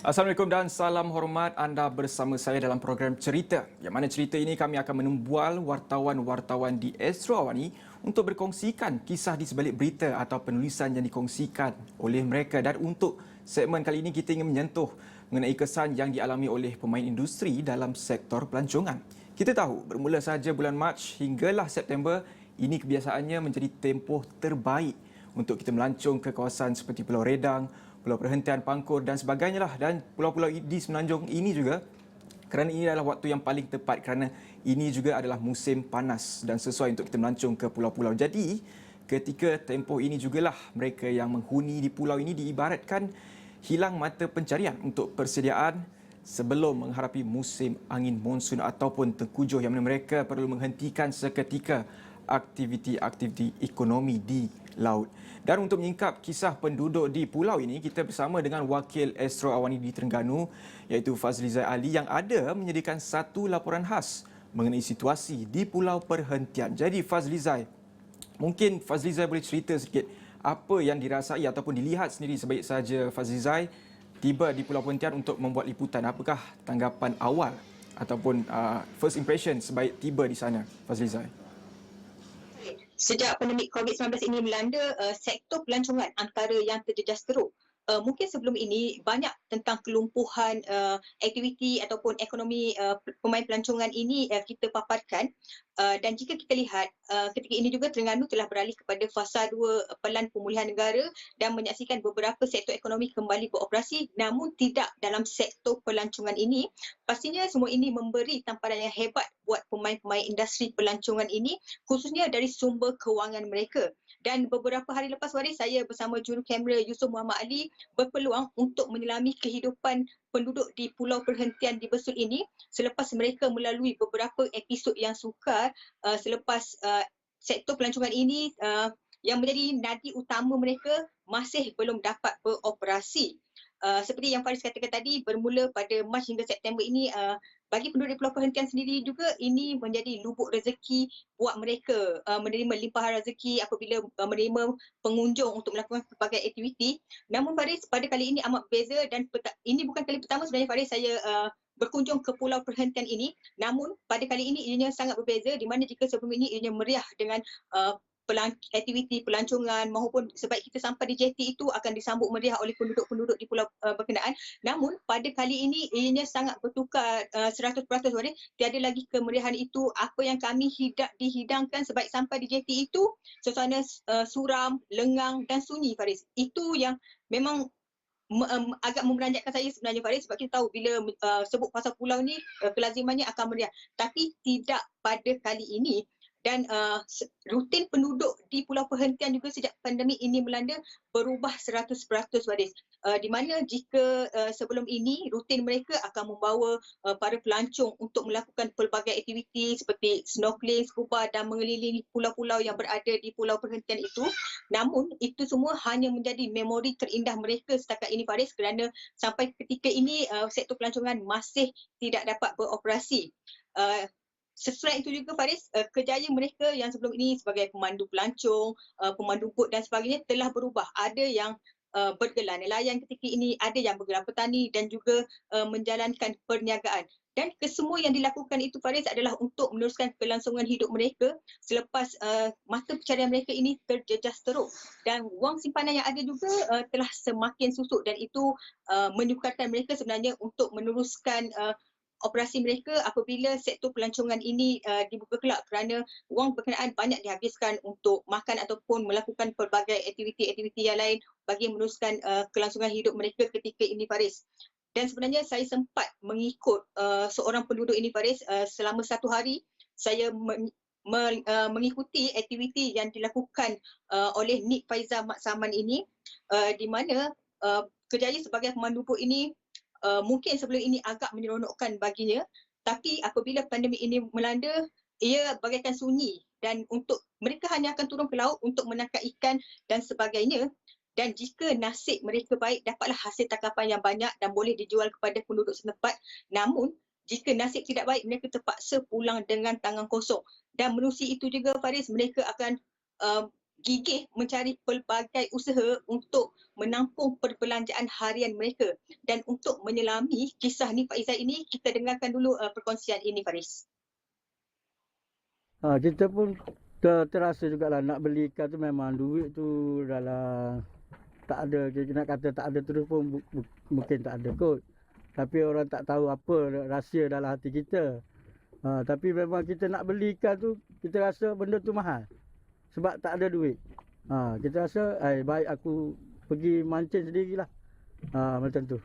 Assalamualaikum dan salam hormat. Anda bersama saya dalam program Cerita. Yang mana cerita ini kami akan menembual wartawan-wartawan di Astro Awani untuk berkongsikan kisah di sebalik berita atau penulisan yang dikongsikan oleh mereka. Dan untuk segmen kali ini kita ingin menyentuh mengenai kesan yang dialami oleh pemain industri dalam sektor pelancongan. Kita tahu bermula sahaja bulan Mac hinggalah September, ini kebiasaannya menjadi tempoh terbaik untuk kita melancong ke kawasan seperti Pulau Redang, Pulau Perhentian Pangkor dan sebagainya lah, dan pulau-pulau di Semenanjung ini juga, kerana ini adalah waktu yang paling tepat kerana ini juga adalah musim panas dan sesuai untuk kita melancong ke pulau-pulau. Jadi ketika tempoh ini jugalah mereka yang menghuni di pulau ini diibaratkan hilang mata pencarian untuk persediaan sebelum menghadapi musim angin monsun ataupun tengkujuh yang mana mereka perlu menghentikan seketika aktiviti-aktiviti ekonomi di laut. Dan untuk menyingkap kisah penduduk di pulau ini, kita bersama dengan Wakil Astro Awani di Terengganu iaitu Fazlizai Ali yang ada menyediakan satu laporan khas mengenai situasi di Pulau Perhentian. Jadi Fazlizai, mungkin Fazlizai boleh cerita sikit apa yang dirasai ataupun dilihat sendiri sebaik saja Fazlizai tiba di Pulau Perhentian untuk membuat liputan. Apakah tanggapan awal ataupun first impression sebaik tiba di sana, Fazlizai? Sejak pandemik COVID-19 ini melanda, sektor pelancongan antara yang terjejas teruk. Mungkin sebelum ini banyak tentang kelumpuhan aktiviti ataupun ekonomi pemain pelancongan ini kita paparkan. Dan jika kita lihat ketika ini juga Terengganu telah beralih kepada fasa 2 Pelan Pemulihan Negara dan menyaksikan beberapa sektor ekonomi kembali beroperasi, namun tidak dalam sektor pelancongan ini. Pastinya semua ini memberi tamparan yang hebat buat pemain-pemain industri pelancongan ini, khususnya dari sumber kewangan mereka. Dan beberapa hari lepas Waris, saya bersama juru kamera Yusof Muhammad Ali berpeluang untuk menyelami kehidupan penduduk di Pulau Perhentian di Besut ini selepas mereka melalui beberapa episod yang sukar selepas sektor pelancongan ini yang menjadi nadi utama mereka masih belum dapat beroperasi. Seperti yang Faris katakan tadi, bermula pada Mac hingga September ini, bagi penduduk di Pulau Perhentian sendiri juga ini menjadi lubuk rezeki buat mereka menerima limpahan rezeki apabila menerima pengunjung untuk melakukan pelbagai aktiviti. Namun Faris, pada kali ini amat berbeza dan ini bukan kali pertama sebenarnya Faris saya berkunjung ke Pulau Perhentian ini. Namun pada kali ini ianya sangat berbeza, di mana jika sebelum ini ianya meriah dengan aktiviti pelancongan maupun sebaik kita sampai di jetty itu akan disambut meriah oleh penduduk-penduduk di pulau berkenaan. Namun pada kali ini ianya sangat bertukar 100% Waris. Tiada lagi kemeriahan itu. Apa yang kami dihidangkan sebaik sampai di jetty itu suasana suram, lengang dan sunyi Faris. Itu yang memang agak memeranjatkan saya sebenarnya Faris, sebab kita tahu bila sebut pasal pulau ni kelazimannya akan meriah, tapi tidak pada kali ini. Dan rutin penduduk di Pulau Perhentian juga sejak pandemik ini melanda berubah 100% Waris. Di mana jika sebelum ini rutin mereka akan membawa para pelancong untuk melakukan pelbagai aktiviti seperti snorkeling, scuba dan mengelilingi pulau-pulau yang berada di Pulau Perhentian itu. Namun itu semua hanya menjadi memori terindah mereka setakat ini Faris, kerana sampai ketika ini sektor pelancongan masih tidak dapat beroperasi. Sesuai itu juga Faris, kerjaya mereka yang sebelum ini sebagai pemandu pelancong, pemandu bot dan sebagainya telah berubah. Ada yang bergelar nelayan ketika ini, ada yang bergelar petani dan juga menjalankan perniagaan. Dan kesemua yang dilakukan itu Faris adalah untuk meneruskan kelangsungan hidup mereka selepas mata pencarian mereka ini terjejas teruk. Dan wang simpanan yang ada juga telah semakin susut, dan itu menyukarkan mereka sebenarnya untuk meneruskan operasi mereka apabila sektor pelancongan ini dibuka kelak, kerana wang berkenaan banyak dihabiskan untuk makan ataupun melakukan pelbagai aktiviti-aktiviti yang lain bagi meneruskan kelangsungan hidup mereka ketika ini Faris. Dan sebenarnya saya sempat mengikut seorang penduduk ini Faris selama 1 hari. Saya mengikuti aktiviti yang dilakukan oleh Nik Faizal Mat Saman ini, di mana kerjaya sebagai pemandu bot ini mungkin sebelum ini agak menyeronokkan baginya, tapi apabila pandemik ini melanda, ia bagaikan sunyi, dan untuk mereka hanya akan turun ke laut untuk menangkap ikan dan sebagainya. Dan jika nasib mereka baik, dapatlah hasil tangkapan yang banyak dan boleh dijual kepada penduduk setempat. Namun jika nasib tidak baik, mereka terpaksa pulang dengan tangan kosong. Dan menerusi itu juga Faris, mereka akan gigih mencari pelbagai usaha untuk menampung perbelanjaan harian mereka. Dan untuk menyelami kisah ni Pak Izzat ini, kita dengarkan dulu perkongsian ini Faris. Kita pun terasa jugalah nak beli ikan tu memang duit tu dalam tak ada, kita nak kata tak ada terus pun mungkin tak ada kot. Tapi orang tak tahu apa rahsia dalam hati kita. Tapi memang kita nak beli ikan tu, kita rasa benda tu mahal. Sebab tak ada duit. Kita rasa baik aku pergi mancing sendirilah. Macam tu.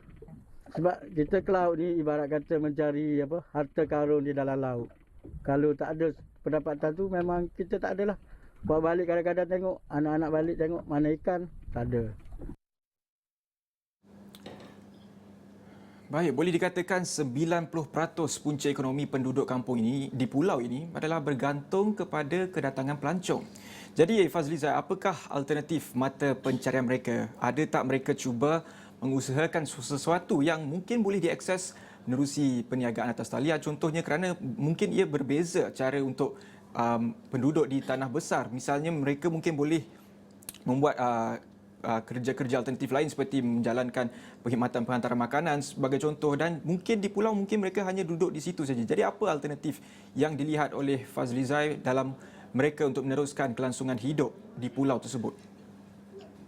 Sebab kita ke laut ni ibarat kata mencari harta karun di dalam laut. Kalau tak ada pendapatan tu memang kita tak adalah. Bawa balik kadang-kadang tengok anak-anak balik tengok mana ikan, tak ada. Baik, boleh dikatakan 90% punca ekonomi penduduk kampung ini di pulau ini adalah bergantung kepada kedatangan pelancong. Jadi Fazlizai, apakah alternatif mata pencarian mereka? Ada tak mereka cuba mengusahakan sesuatu yang mungkin boleh diakses menerusi perniagaan atas talian? Contohnya kerana mungkin ia berbeza cara untuk penduduk di tanah besar. Misalnya mereka mungkin boleh membuat kerja-kerja alternatif lain seperti menjalankan perkhidmatan penghantaran makanan sebagai contoh, dan mungkin di pulau mungkin mereka hanya duduk di situ saja. Jadi apa alternatif yang dilihat oleh Fazlizai dalam mereka untuk meneruskan kelangsungan hidup di pulau tersebut?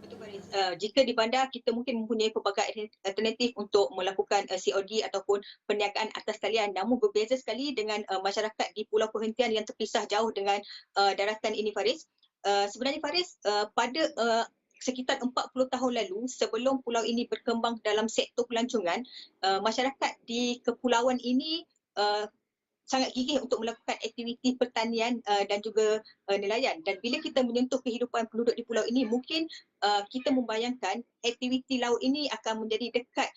Betul Faris. Jika di bandar kita mungkin mempunyai pelbagai alternatif untuk melakukan COD ataupun perniagaan atas talian, namun berbeza sekali dengan masyarakat di pulau perhentian yang terpisah jauh dengan daratan ini Faris. Sebenarnya Faris, pada sekitar 40 tahun lalu sebelum pulau ini berkembang dalam sektor pelancongan, masyarakat di kepulauan ini sangat gigih untuk melakukan aktiviti pertanian dan juga nelayan. Dan bila kita menyentuh kehidupan penduduk di pulau ini, mungkin kita membayangkan aktiviti laut ini akan menjadi dekat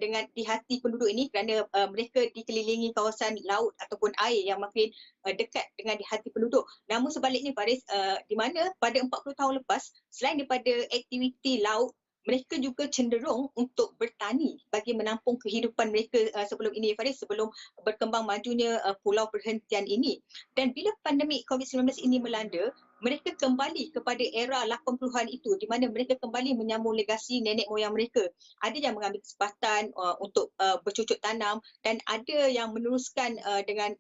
dengan di hati penduduk ini kerana mereka dikelilingi kawasan laut ataupun air yang makin dekat dengan di hati penduduk. Namun sebaliknya Faris, di mana pada 40 tahun lepas, selain daripada aktiviti laut, mereka juga cenderung untuk bertani bagi menampung kehidupan mereka sebelum ini Faris, sebelum berkembang majunya pulau perhentian ini. Dan bila pandemik COVID-19 ini melanda, mereka kembali kepada era 80-an itu di mana mereka kembali menyambung legasi nenek moyang mereka. Ada yang mengambil kesempatan untuk bercucuk tanam dan ada yang meneruskan dengan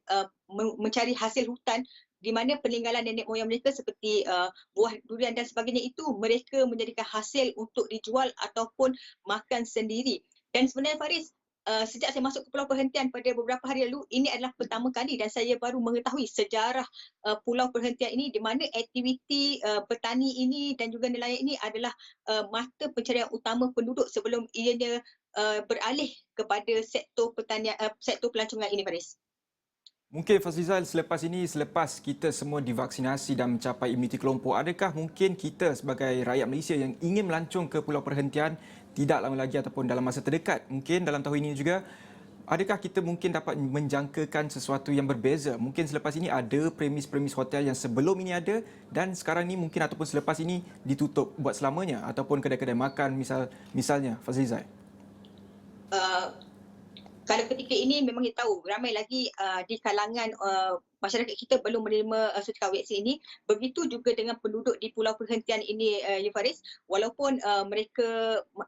mencari hasil hutan, di mana peninggalan nenek moyang mereka seperti buah durian dan sebagainya itu mereka menjadikan hasil untuk dijual ataupun makan sendiri. Dan sebenarnya Faris, sejak saya masuk ke Pulau Perhentian pada beberapa hari lalu, ini adalah pertama kali dan saya baru mengetahui sejarah Pulau Perhentian ini, di mana aktiviti bertani ini dan juga nelayan ini adalah mata pencarian utama penduduk sebelum ianya beralih kepada sektor pertanian, sektor pelancongan ini Faris. Mungkin Fazlizai, selepas kita semua divaksinasi dan mencapai imuniti kelompok, adakah mungkin kita sebagai rakyat Malaysia yang ingin melancong ke Pulau Perhentian tidak lama lagi ataupun dalam masa terdekat, mungkin dalam tahun ini juga, adakah kita mungkin dapat menjangkakan sesuatu yang berbeza? Mungkin selepas ini ada premis-premis hotel yang sebelum ini ada dan sekarang ini mungkin ataupun selepas ini ditutup buat selamanya, ataupun kedai-kedai makan misalnya, Fazlizai. Kalau ketika ini memang kita tahu ramai lagi di kalangan masyarakat kita belum menerima suntikan vaksin ini. Begitu juga dengan penduduk di Pulau Perhentian ini, Faris. Walaupun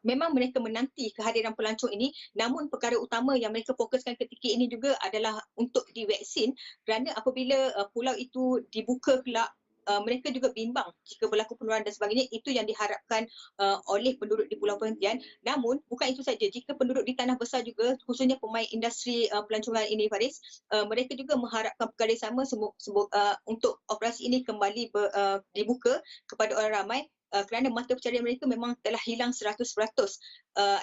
memang mereka menanti kehadiran pelancong ini, namun perkara utama yang mereka fokuskan ketika ini juga adalah untuk divaksin, kerana apabila pulau itu dibuka kelak, mereka juga bimbang jika berlaku penularan dan sebagainya. Itu yang diharapkan oleh penduduk di Pulau Perhentian. Namun bukan itu saja, jika penduduk di tanah besar juga, khususnya pemain industri pelancongan ini Faris, mereka juga mengharapkan perkara sama untuk operasi ini kembali dibuka kepada orang ramai, kerana mata pencarian mereka memang telah hilang 100%.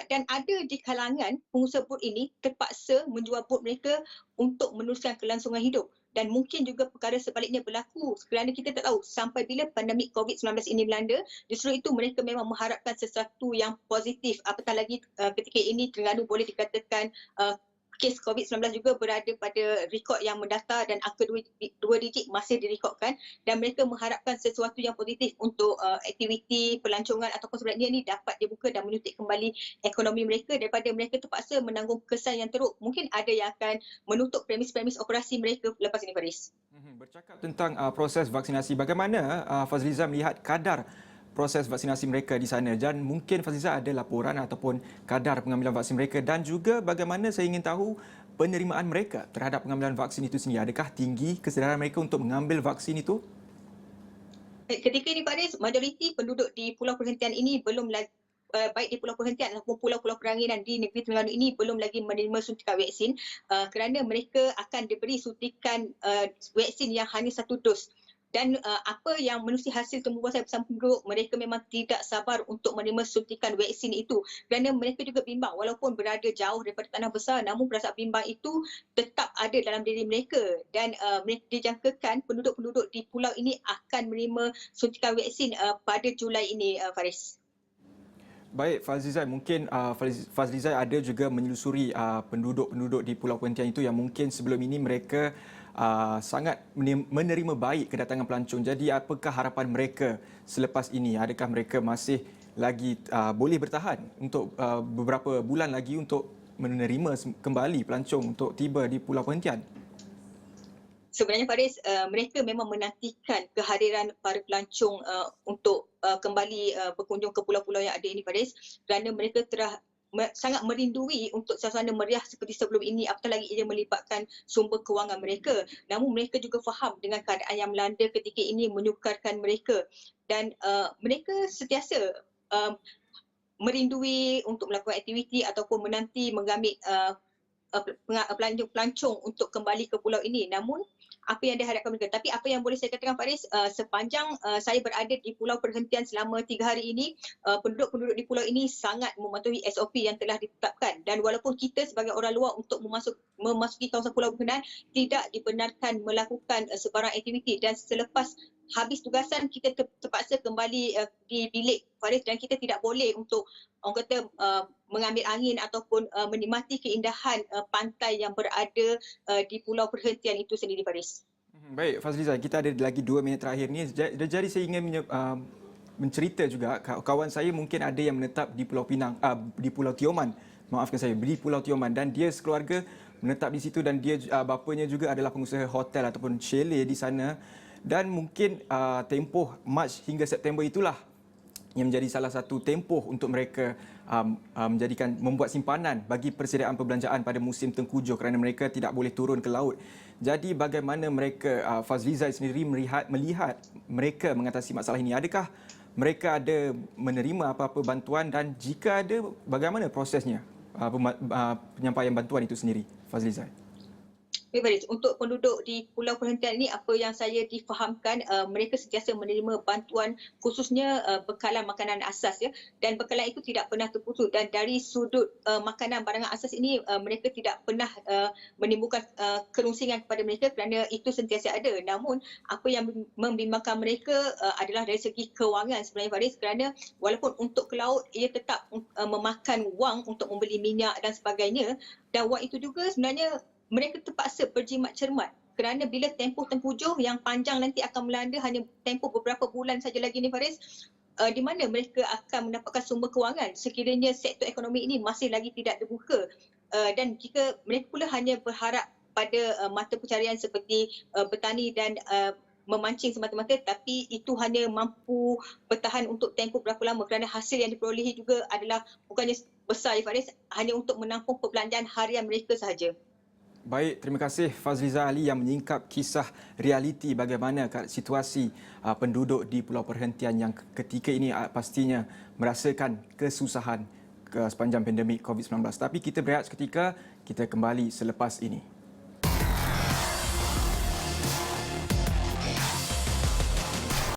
Dan ada di kalangan pengusaha bot ini terpaksa menjual bot mereka untuk meneruskan kelangsungan hidup. Dan mungkin juga perkara sebaliknya berlaku kerana kita tak tahu sampai bila pandemik COVID-19 ini melanda. Justru itu mereka memang mengharapkan sesuatu yang positif, apatah lagi ketika ini Terengganu boleh dikatakan kes COVID-19 juga berada pada rekod yang mendaftar dan angka dua digit masih direkodkan, dan mereka mengharapkan sesuatu yang positif untuk aktiviti pelancongan ataupun sebenarnya ni dapat dibuka dan menyuntik kembali ekonomi mereka daripada mereka terpaksa menanggung kesan yang teruk. Mungkin ada yang akan menutup premis-premis operasi mereka lepas ini, Faris. Bercakap tentang proses vaksinasi, bagaimana Fazliza melihat kadar proses vaksinasi mereka di sana, dan mungkin Fazliza ada laporan ataupun kadar pengambilan vaksin mereka, dan juga bagaimana saya ingin tahu penerimaan mereka terhadap pengambilan vaksin itu sendiri. Adakah tinggi kesedaran mereka untuk mengambil vaksin itu? Ketika ini, Faris, majoriti penduduk di Pulau Perhentian ini belum lagi baik di Pulau Perhentian ataupun pulau-pulau peranginan di negeri Terengganu ini belum lagi menerima suntikan vaksin kerana mereka akan diberi suntikan vaksin yang hanya 1 dos. Dan apa yang menerusi hasil temubual saya bersama penduduk, mereka memang tidak sabar untuk menerima suntikan vaksin itu kerana mereka juga bimbang walaupun berada jauh daripada tanah besar, namun perasaan bimbang itu tetap ada dalam diri mereka, dan mereka dijangkakan penduduk-penduduk di pulau ini akan menerima suntikan vaksin pada Julai ini, Faris. Baik, Fazliza, mungkin Fazliza ada juga menyelusuri penduduk-penduduk di Pulau Perhentian itu yang mungkin sebelum ini mereka sangat menerima baik kedatangan pelancong. Jadi apakah harapan mereka selepas ini? Adakah mereka masih lagi boleh bertahan untuk beberapa bulan lagi untuk menerima kembali pelancong untuk tiba di Pulau Perhentian? Sebenarnya, Faris, mereka memang menantikan kehadiran para pelancong untuk kembali berkunjung ke pulau-pulau yang ada ini, Faris, kerana mereka sangat merindui untuk suasana meriah seperti sebelum ini, apatah lagi ia melibatkan sumber kewangan mereka. Namun mereka juga faham dengan keadaan yang melanda ketika ini menyukarkan mereka, dan mereka sentiasa merindui untuk melakukan aktiviti ataupun menanti mengambil pelancong untuk kembali ke pulau ini. Namun apa yang diharapkan mereka. Tapi apa yang boleh saya katakan, Faris, sepanjang saya berada di Pulau Perhentian selama 3 hari ini, penduduk-penduduk di pulau ini sangat mematuhi SOP yang telah ditetapkan, dan walaupun kita sebagai orang luar untuk memasuki kawasan pulau berkenaan tidak dibenarkan melakukan sebarang aktiviti, dan selepas habis tugasan kita terpaksa kembali di bilik, Faris, dan kita tidak boleh untuk orang kata mengambil angin ataupun menikmati keindahan pantai yang berada di Pulau Perhentian itu sendiri, Faris. Baik, Fazliza, kita ada lagi 2 minit terakhir ni. Jadi saya ingin mencerita juga, kawan saya mungkin ada yang menetap di Pulau Pinang, di Pulau Tioman. Maafkan saya, di Pulau Tioman, dan dia sekeluarga menetap di situ, dan dia bapanya juga adalah pengusaha hotel ataupun chalet di sana. Dan mungkin tempoh Mac hingga September itulah yang menjadi salah satu tempoh untuk mereka membuat simpanan bagi persediaan perbelanjaan pada musim tengkujuh kerana mereka tidak boleh turun ke laut. Jadi bagaimana mereka, Fazliza sendiri melihat mereka mengatasi masalah ini? Adakah mereka ada menerima apa-apa bantuan, dan jika ada, bagaimana prosesnya penyampaian bantuan itu sendiri, Fazliza? Faris, untuk penduduk di Pulau Perhentian ini, apa yang saya difahamkan, mereka sentiasa menerima bantuan, khususnya bekalan makanan asas, ya, dan bekalan itu tidak pernah terputus, dan dari sudut makanan barangan asas ini mereka tidak pernah menimbulkan kerungsingan kepada mereka kerana itu sentiasa ada. Namun apa yang membimbangkan mereka adalah dari segi kewangan sebenarnya, Faris, kerana walaupun untuk ke laut ia tetap memakan wang untuk membeli minyak dan sebagainya, dan wang itu juga sebenarnya mereka terpaksa berjimat cermat kerana bila tempoh tengkujuh yang panjang nanti akan melanda hanya tempoh beberapa bulan saja lagi ni, Faris, di mana mereka akan mendapatkan sumber kewangan sekiranya sektor ekonomi ini masih lagi tidak dibuka, dan jika mereka pula hanya berharap pada mata pencarian seperti bertani dan memancing semata-mata, tapi itu hanya mampu bertahan untuk tempoh berapa lama kerana hasil yang diperolehi juga adalah bukannya besar, Faris, hanya untuk menampung perbelanjaan harian mereka sahaja. Baik, terima kasih Fazliza Ali yang menyingkap kisah realiti bagaimana situasi penduduk di Pulau Perhentian yang ketika ini pastinya merasakan kesusahan sepanjang pandemik COVID-19. Tapi kita berehat seketika, kita kembali selepas ini.